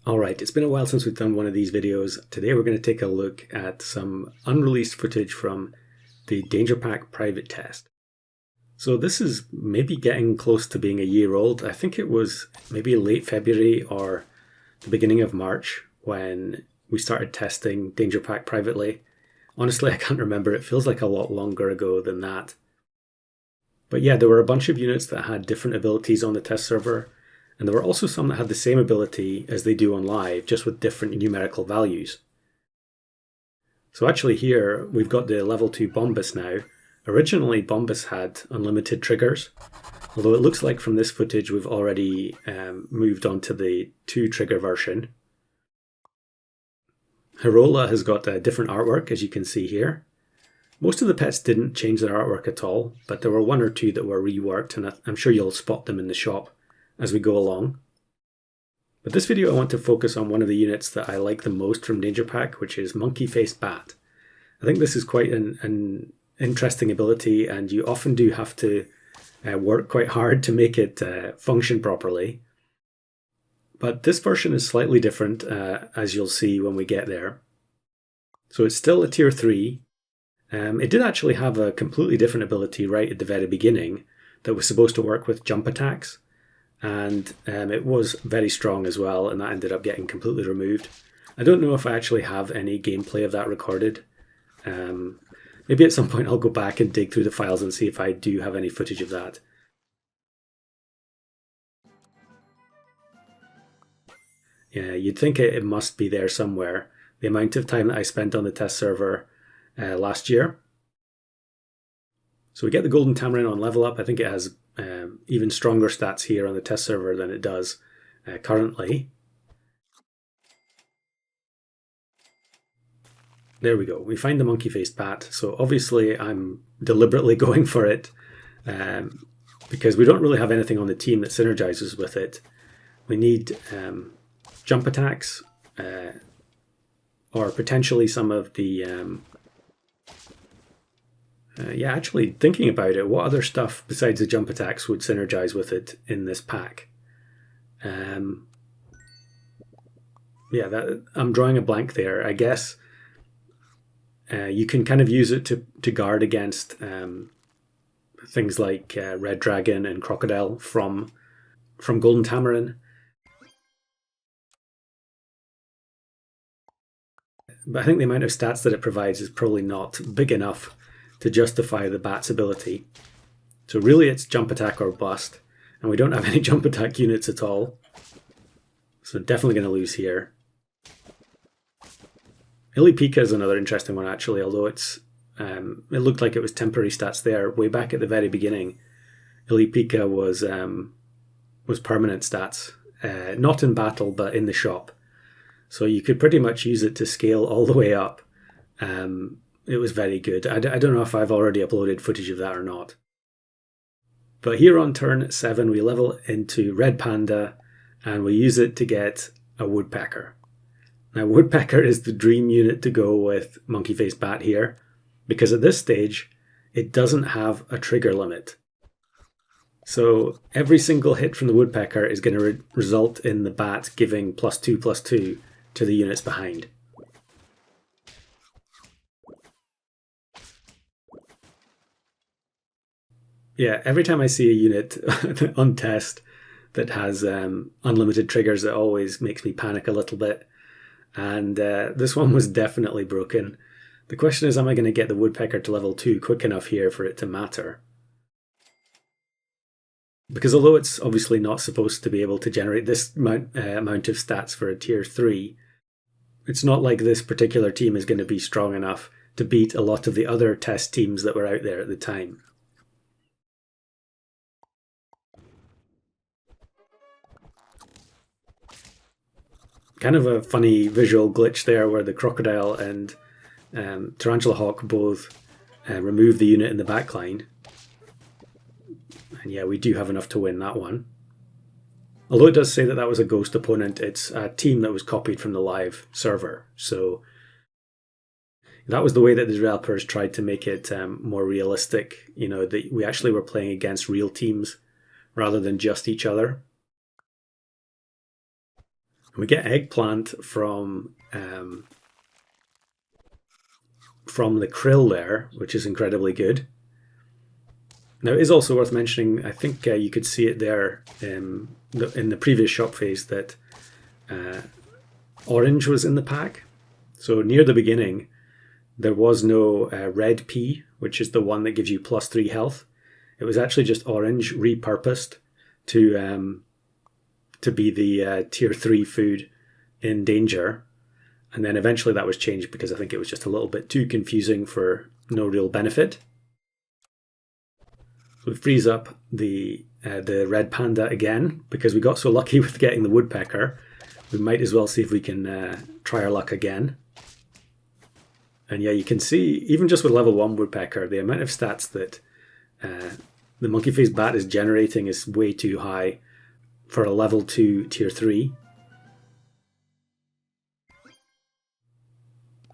Alright, it's been a while since we've done one of these videos. Today we're going to take a look at some unreleased footage from the Danger Pack private test. So this is maybe getting close to being a year old. I think it was maybe late February or the beginning of March when we started testing Danger Pack privately. Honestly, I can't remember. It feels like a lot longer ago than that. But yeah, there were a bunch of units that had different abilities on the test server. And there were also some that had the same ability as they do on live, just with different numerical values. So actually here, we've got the level 2 Bombus now. Originally, Bombus had unlimited triggers, although it looks like from this footage we've already moved on to the 2 trigger version. Hirola has got a different artwork, as you can see here. Most of the pets didn't change their artwork at all, but there were one or two that were reworked, and I'm sure you'll spot them in the shop as we go along. But this video I want to focus on one of the units that I like the most from Danger Pack, which is Monkey Face Bat. I think this is quite an interesting ability, and you often do have to work quite hard to make it function properly. But this version is slightly different, as you'll see when we get there. So it's still a tier 3. It did actually have a completely different ability right at the very beginning that was supposed to work with jump attacks. And it was very strong as well, and that ended up getting completely removed. I don't know if I actually have any gameplay of that recorded. Maybe at some point I'll go back and dig through the files and see if I do have any footage of that. Yeah, you'd think it must be there somewhere. The amount of time that I spent on the test server last year. So we get the Golden Tamarin on level up. I think it has even stronger stats here on the test server than it does currently. There we go. We find the monkey-faced bat. So obviously I'm deliberately going for it because we don't really have anything on the team that synergizes with it. We need jump attacks or potentially some of the... yeah, actually thinking about it, what other stuff besides the jump attacks would synergize with it in this pack? Yeah, I'm drawing a blank there. I guess you can kind of use it to guard against things like Red Dragon and Crocodile from Golden Tamarin. But I think the amount of stats that it provides is probably not big enough to justify the bat's ability. So really it's jump attack or bust, and we don't have any jump attack units at all. So definitely going to lose here. Ilipika is another interesting one actually, although it looked like it was temporary stats there. Way back at the very beginning, Ilipika was permanent stats, not in battle but in the shop. So you could pretty much use it to scale all the way up. It was very good. I don't know if I've already uploaded footage of that or not. But here on turn 7 we level into Red Panda and we use it to get a Woodpecker. Now Woodpecker is the dream unit to go with Monkey Face Bat here, because at this stage it doesn't have a trigger limit. So every single hit from the Woodpecker is going to result in the bat giving +2/+2 to the units behind. Yeah, every time I see a unit on test that has unlimited triggers, it always makes me panic a little bit. And this one was definitely broken. The question is, am I going to get the Woodpecker to level 2 quick enough here for it to matter? Because although it's obviously not supposed to be able to generate this amount of stats for a tier 3, it's not like this particular team is going to be strong enough to beat a lot of the other test teams that were out there at the time. Kind of a funny visual glitch there where the Crocodile and Tarantula Hawk both remove the unit in the backline. And yeah, we do have enough to win that one. Although it does say that that was a ghost opponent, it's a team that was copied from the live server. So that was the way that the developers tried to make it more realistic. You know, that we actually were playing against real teams rather than just each other. We get eggplant from the krill there, which is incredibly good. Now, it is also worth mentioning, I think you could see it there in the previous shop phase, that orange was in the pack. So near the beginning, there was no red pea, which is the one that gives you +3 health. It was actually just orange repurposed to be the tier 3 food in danger. And then eventually that was changed because I think it was just a little bit too confusing for no real benefit. So we freeze up the red panda again because we got so lucky with getting the woodpecker. We might as well see if we can try our luck again. And yeah, you can see, even just with level 1 woodpecker, the amount of stats that the monkey face bat is generating is way too high for a level 2 tier 3.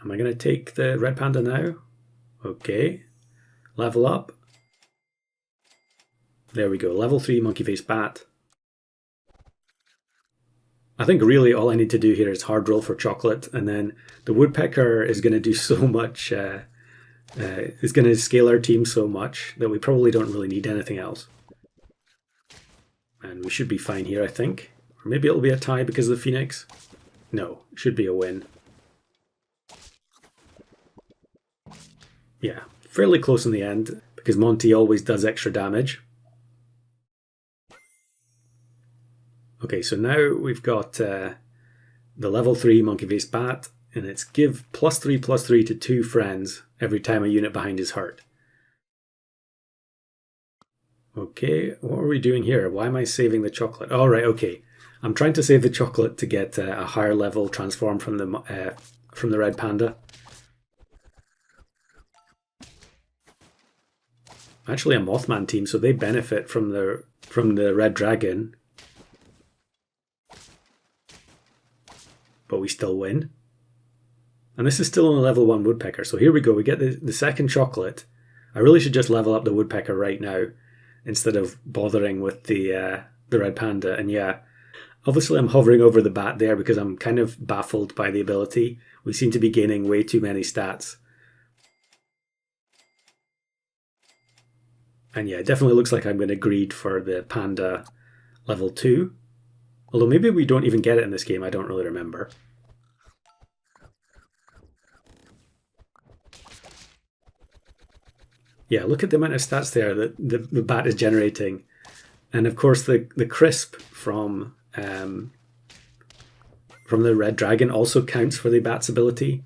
Am I going to take the red panda now? Okay. Level up. There we go. Level 3 monkey face bat. I think really all I need to do here is hard roll for chocolate, and then the woodpecker is going to do so much, is going to scale our team so much that we probably don't really need anything else. And we should be fine here, I think. Or maybe it'll be a tie because of the phoenix. No, it should be a win. Yeah, fairly close in the end, because Monty always does extra damage. Okay, so now we've got the level 3 monkey face bat, and it's give +3/+3 to 2 friends every time a unit behind is hurt. Okay, what are we doing here? Why am I saving the chocolate? All right, okay. I'm trying to save the chocolate to get a higher level transform from the red panda. Actually a Mothman team, so they benefit from the red dragon. But we still win. And this is still on a level 1 woodpecker. So here we go, we get the second chocolate. I really should just level up the woodpecker right now instead of bothering with the red panda. And yeah, obviously I'm hovering over the bat there because I'm kind of baffled by the ability. We seem to be gaining way too many stats. And yeah, it definitely looks like I'm going to greed for the panda level 2. Although maybe we don't even get it in this game, I don't really remember. Yeah, look at the amount of stats there that the bat is generating. And of course the crisp from the red dragon also counts for the bat's ability.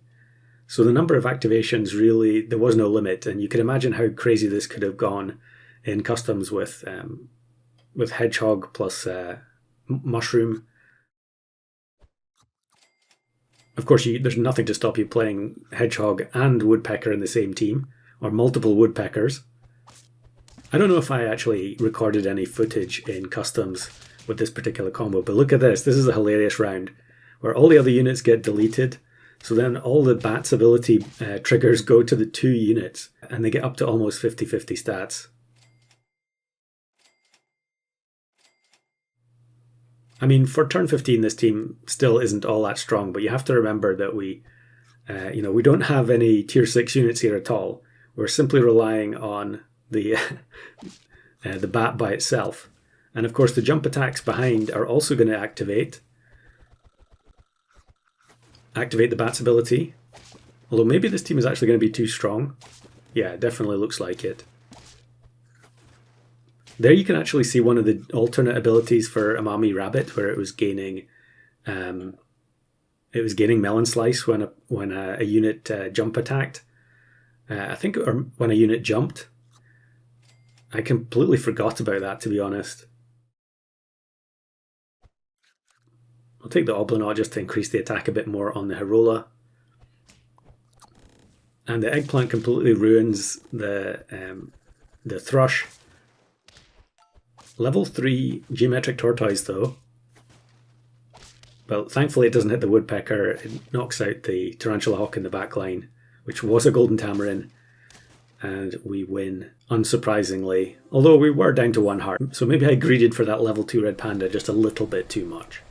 So the number of activations really, there was no limit. And you can imagine how crazy this could have gone in customs with hedgehog plus mushroom. Of course, there's nothing to stop you playing hedgehog and woodpecker in the same team, or multiple woodpeckers. I don't know if I actually recorded any footage in customs with this particular combo, but look at this. This is a hilarious round where all the other units get deleted. So then all the bat's ability triggers go to the 2 units, and they get up to almost 50-50 stats. I mean, for turn 15, this team still isn't all that strong, but you have to remember that we don't have any tier 6 units here at all. We're simply relying on the the bat by itself. And of course, the jump attacks behind are also going to activate the bat's ability. Although maybe this team is actually going to be too strong. Yeah, it definitely looks like it. There you can actually see one of the alternate abilities for Amami Rabbit, where it was gaining Melon Slice when a unit jump attacked. I think, or when a unit jumped. I completely forgot about that, to be honest. I'll take the Oblonaut just to increase the attack a bit more on the Herola. And the eggplant completely ruins the thrush. Level 3 geometric tortoise though. Well, thankfully it doesn't hit the woodpecker. It knocks out the tarantula hawk in the back line, which was a golden tamarin. And we win, unsurprisingly. Although we were down to 1 heart. So maybe I greeded for that level 2 red panda just a little bit too much.